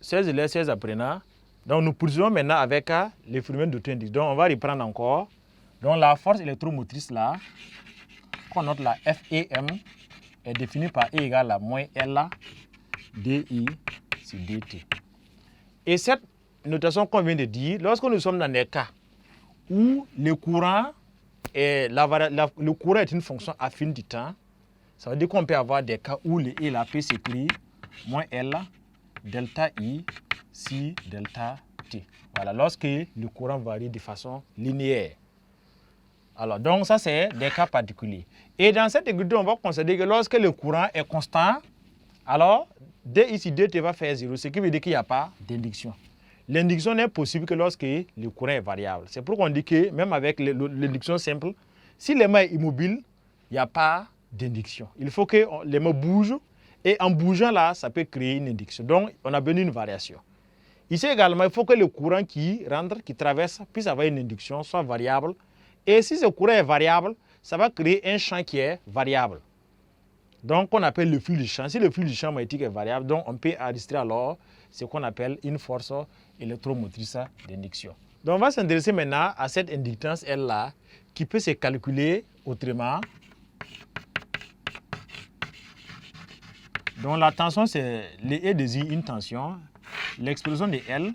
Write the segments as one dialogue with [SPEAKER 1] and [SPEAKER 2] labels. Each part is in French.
[SPEAKER 1] 16 élèves, 16 apprenants. Donc, nous poursuivons maintenant avec les phénomènes d'auto-induction. Donc, on va reprendre encore. Donc, la force électromotrice là, qu'on note la FEM, est définie par E égale à moins L DI sur DT. Et cette notation qu'on vient de dire, lorsque nous sommes dans des cas où le courant est une fonction affine du temps, ça veut dire qu'on peut avoir des cas où le E là peut s'écrire moins L delta I si delta T. Voilà, lorsque le courant varie de façon linéaire. Alors, donc ça c'est des cas particuliers. Et dans cette équation, on va considérer que lorsque le courant est constant, alors D ici DT va faire 0, ce qui veut dire qu'il n'y a pas d'induction. L'induction n'est possible que lorsque le courant est variable. C'est pourquoi on dit que même avec l'induction simple, si l'aimant est immobile, il n'y a pas d'induction. Il faut que l'aimant bouge et en bougeant là, ça peut créer une induction. Donc, on a besoin d'une variation. Ici également, il faut que le courant qui rentre, qui traverse, puisse avoir une induction, soit variable. Et si ce courant est variable, ça va créer un champ qui est variable. Donc, on appelle le flux du champ. Si le flux du champ magnétique est variable, donc on peut enregistrer alors ce qu'on appelle une force électromotrice d'induction. Donc, on va s'intéresser maintenant à cette inductance L-là, qui peut se calculer autrement. Donc, la tension, c'est le E désigne une tension. L'expression de L,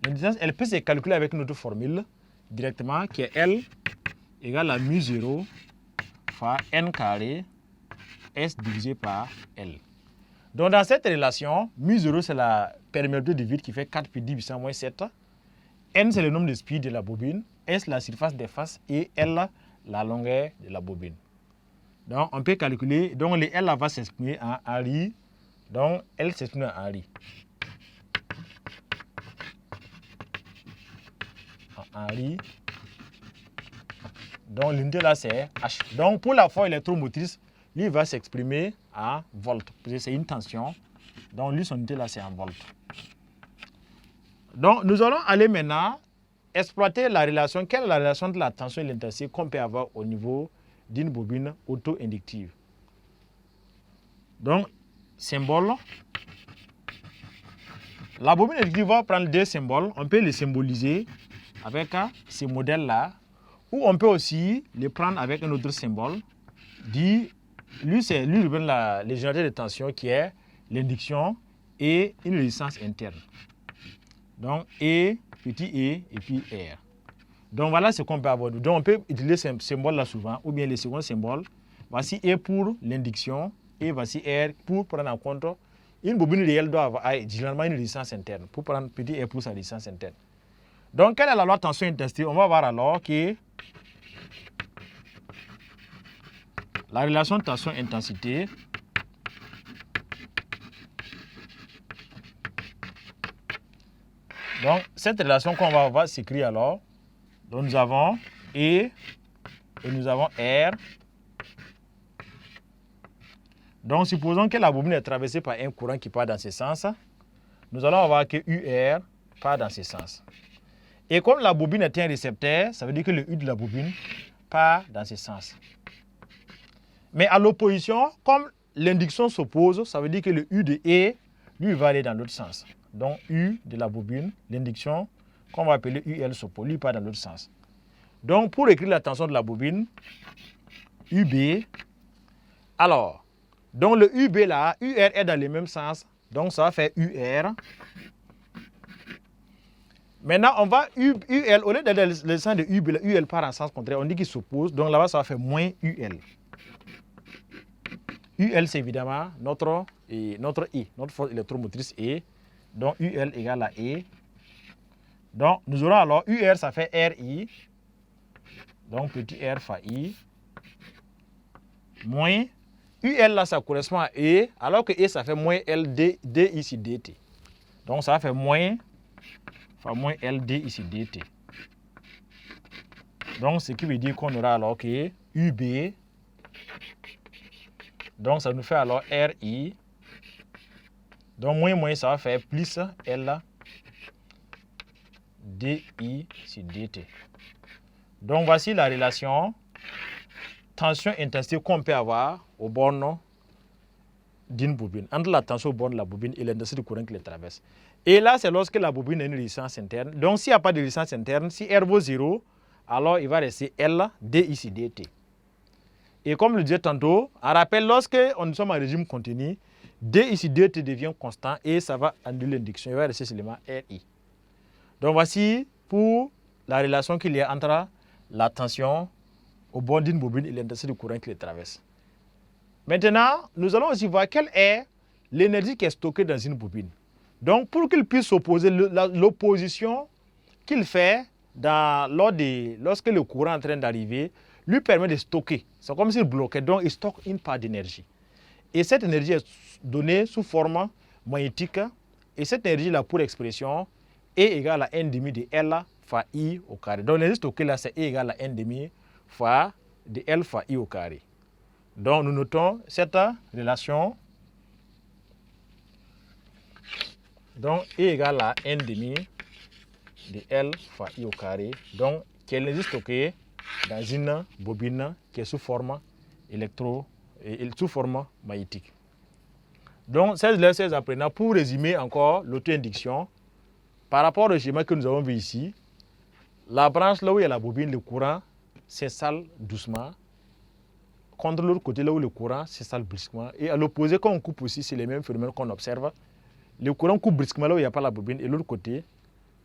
[SPEAKER 1] l'inductance, elle peut se calculer avec notre formule directement, qui est L égale à mu0 fois N carré S divisé par L. Donc, dans cette relation, mu0, c'est la perméabilité du vide qui fait 4 pi 10 puissance moins 7. N, c'est le nombre de spies de la bobine. S, la surface des faces. Et L, la longueur de la bobine. Donc, on peut calculer. Donc, le L va s'exprimer en Ari. Donc, L s'exprime en Ari. En Ari. Donc, l'unité là, c'est H. Donc, pour la force électromotrice, lui va s'exprimer en volts. C'est une tension. Donc, lui, son unité là, c'est en volts. Donc, nous allons aller maintenant exploiter la relation. Quelle est la relation de la tension et l'intensité qu'on peut avoir au niveau d'une bobine auto-inductive? Donc, symbole. La bobine inductive va prendre deux symboles. On peut les symboliser avec ces modèles-là. Ou on peut aussi les prendre avec un autre symbole. Lui, c'est le générateur de tension qui est l'induction et une résistance interne. Donc, E, petit e et puis R. Donc, voilà ce qu'on peut avoir. Donc, on peut utiliser ce symbole-là souvent, ou bien le second symbole. Voici E pour l'induction, et voici R pour prendre en compte. Une bobine réelle doit avoir généralement une résistance interne, pour prendre petit R pour sa résistance interne. Donc, quelle est la loi de tension-intensité? On va voir alors que la relation tension-intensité donc, cette relation qu'on va voir s'écrit alors. Donc, nous avons E et nous avons R. Donc, supposons que la bobine est traversée par un courant qui part dans ce sens. Nous allons voir que UR part dans ce sens. Et comme la bobine est un récepteur, ça veut dire que le U de la bobine part dans ce sens. Mais à l'opposition, comme l'induction s'oppose, ça veut dire que le U de E, lui, va aller dans l'autre sens. Donc, U de la bobine, l'induction, qu'on va appeler UL s'oppose, lui, part dans l'autre sens. Donc, pour écrire la tension de la bobine, UB, alors, donc le UB là, UR est dans le même sens, donc ça va faire UR. Maintenant, on va UL, au lieu d'être dans le sens de UB, UL part en sens contraire, on dit qu'il s'oppose, donc là-bas, ça va faire moins UL. UL, c'est évidemment notre E, notre force électromotrice E. Donc, UL égale à E. Donc, nous aurons alors UR, ça fait RI. Donc, petit r fois I. Moins. UL, là, ça correspond à E. Alors que E, ça fait moins LD ici DT. Donc, ça va faire moins fois moins LD ici DT. Donc, ce qui veut dire qu'on aura alors que UB. Donc, ça nous fait alors RI. Donc, moins, ça va faire plus L DI sur DT. Donc, voici la relation tension-intensité qu'on peut avoir au bornes d'une bobine, entre la tension au bord de la bobine et l'intensité du courant qui les traverse. Et là, c'est lorsque la bobine a une résistance interne. Donc, s'il n'y a pas de résistance interne, si R vaut 0, alors il va rester L, D ici, dt. Et comme je disais tantôt, on rappelle, lorsque nous sommes en régime continu, D ici, dt devient constant et ça va annuler l'induction. Il va rester seulement RI. Donc, voici pour la relation qu'il y a entre la tension au bord d'une bobine et l'intensité du courant qui les traverse. Maintenant, nous allons aussi voir quelle est l'énergie qui est stockée dans une bobine. Donc, pour qu'il puisse s'opposer, l'opposition qu'il fait lorsque le courant est en train d'arriver, lui permet de stocker. C'est comme s'il bloquait, donc il stocke une part d'énergie. Et cette énergie est donnée sous forme magnétique. Et cette énergie-là, pour expression, E égale à 1 demi de L fois I au carré. Donc l'énergie stockée là, c'est E égale à 1 demi fois de L fois I au carré. Donc nous notons cette relation. Donc E égale à 1 demi de L fois I au carré. Donc qui est l'énergie stockée dans une bobine qui est sous forme sous forme magnétique. Donc 16 apprenants, pour résumer encore l'auto-induction, par rapport au schéma que nous avons vu ici, la branche là où il y a la bobine, le courant s'installe doucement. Contre l'autre côté, là où le courant s'installe brusquement. Et à l'opposé, quand on coupe aussi, c'est les mêmes phénomènes qu'on observe. Le courant coupe brusquement là où il n'y a pas la bobine. Et l'autre côté,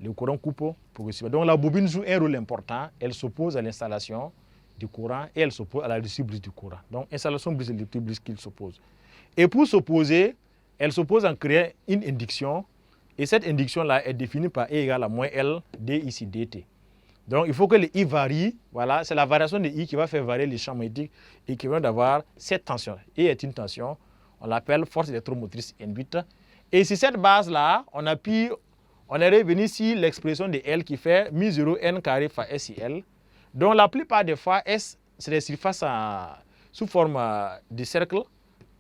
[SPEAKER 1] le courant coupe progressivement. Donc la bobine joue un rôle important. Elle s'oppose à l'installation du courant et elle s'oppose à la rupture brusque du courant. Donc installation brusque et rupture brusque qu'il s'oppose. Et pour s'opposer, elle s'oppose en créant une induction. Et cette induction-là est définie par E égale à moins L, D ici, dt. Donc, il faut que le I varie. Voilà, c'est la variation de I qui va faire varier les champs magnétiques et qui va d'avoir cette tension. I est une tension, on l'appelle force électromotrice induite. Et sur cette base-là, on est revenu ici l'expression de L qui fait mu0 N carré fois S I L. Donc, la plupart des fois, S, c'est des surfaces sous forme de cercle,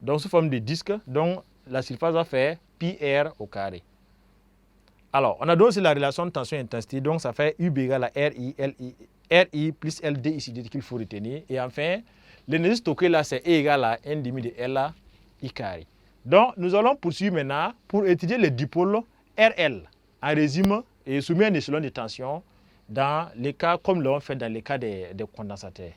[SPEAKER 1] donc sous forme de disque. Donc, la surface va faire pi R au carré. Alors, on a donc aussi la relation de tension-intensité, donc ça fait U égale à RI plus LD ici qu'il faut retenir. Et enfin, l'énergie stockée là, c'est E égale à 1 demi de L I carré. Donc, nous allons poursuivre maintenant pour étudier les dipôles RL en résumé et soumis à un échelon de tension dans les cas comme l'on fait dans les cas des condensateurs.